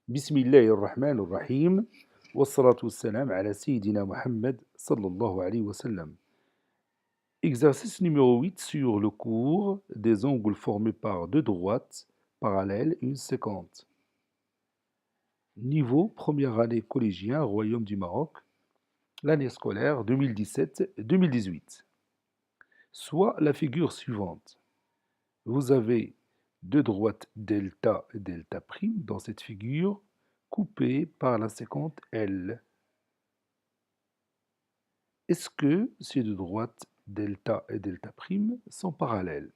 بسم الله الرحمن الرحيم والصلاة والسلام على سيدنا Mohammed sallallahu alayhi wa sallam. Exercice numéro 8 sur le cours des angles formés par deux droites parallèles et une séquente. Niveau première année collégien, Royaume du Maroc, l'année scolaire 2017-2018. Soit la figure suivante. Vous avez deux droites delta et delta prime dans cette figure, coupées par la séquente L. Est-ce que ces deux droites delta et delta prime sont parallèles?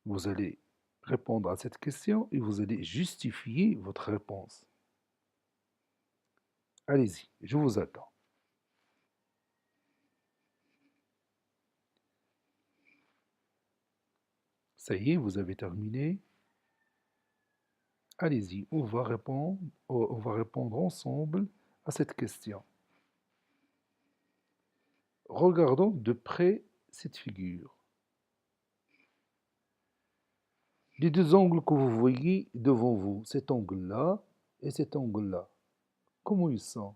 Vous allez répondre à cette question et vous allez justifier votre réponse. Allez-y, je vous attends. Ça y est, vous avez terminé. Allez-y, on va répondre ensemble à cette question. Regardons de près cette figure. Les deux angles que vous voyez devant vous, cet angle-là et cet angle-là, comment ils sont?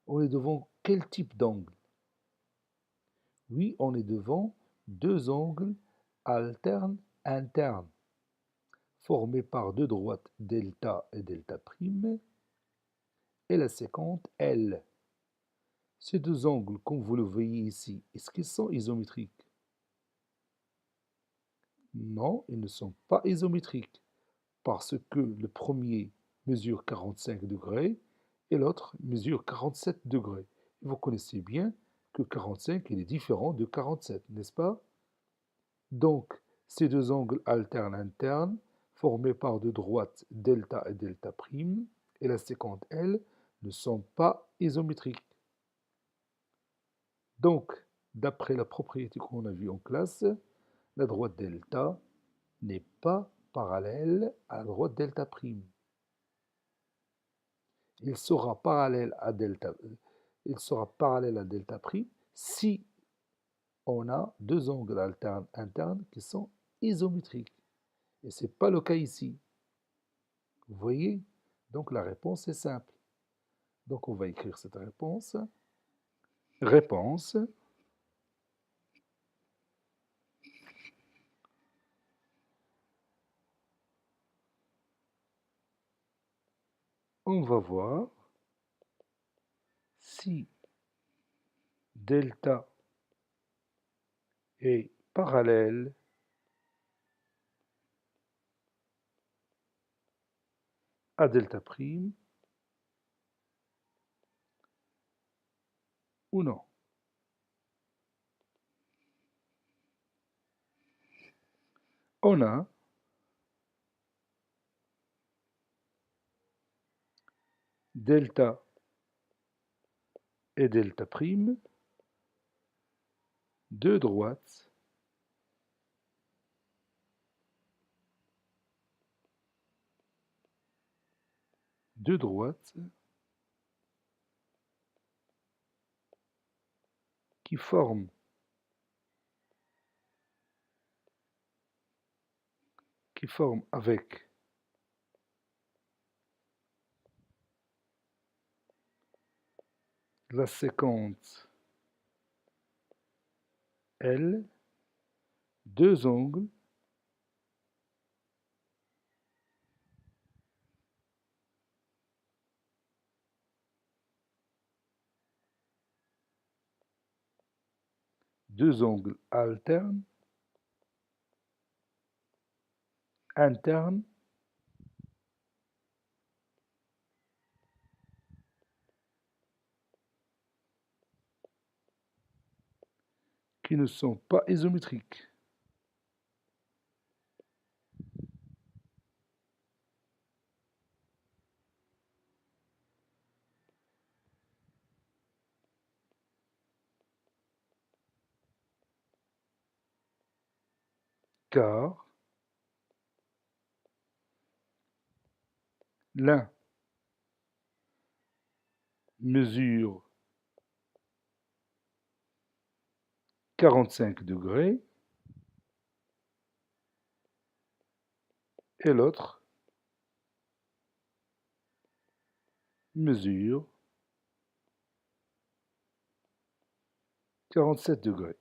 On est devant quel type d'angle? Oui, on est devant deux angles alternes internes, formés par deux droites delta et delta prime, et la séquente L. Ces deux angles, comme vous le voyez ici, est-ce qu'ils sont isométriques? Non, ils ne sont pas isométriques, parce que le premier mesure 45 degrés et l'autre mesure 47 degrés. Vous connaissez bien que 45 il est différent de 47, n'est-ce pas? Donc, ces deux angles alternes internes, formés par deux droites delta et delta prime, et la séquente L, ne sont pas isométriques. Donc, d'après la propriété qu'on a vue en classe, la droite delta n'est pas parallèle à la droite delta prime. Il sera parallèle à delta, il sera parallèle à delta prime si on a deux angles alternes internes qui sont isométriques. Et ce n'est pas le cas ici. Vous voyez? Donc la réponse est simple. Donc on va écrire cette réponse. Réponse. On va voir si delta est parallèle à delta prime ou non. On a delta et delta prime, deux droites qui forment avec la séquence L deux angles alternes internes qui ne sont pas isométriques. Car l'un mesure 45 degrés et l'autre mesure 47 degrés.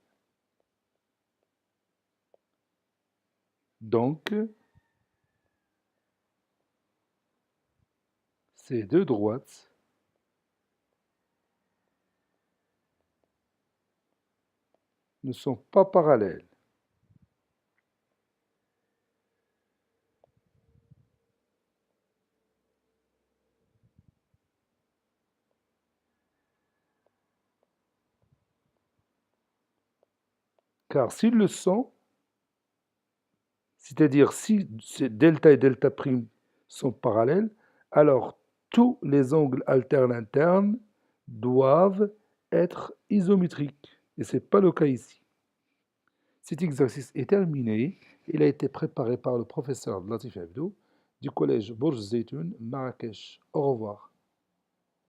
Donc, ces deux droites ne sont pas parallèles. Car s'ils le sont, c'est-à-dire si delta et delta prime sont parallèles, alors tous les angles alternes internes doivent être isométriques. Et ce n'est pas le cas ici. Cet exercice est terminé. Il a été préparé par le professeur Latif Abdou du collège Bourj Zeytoun, Marrakech. Au revoir.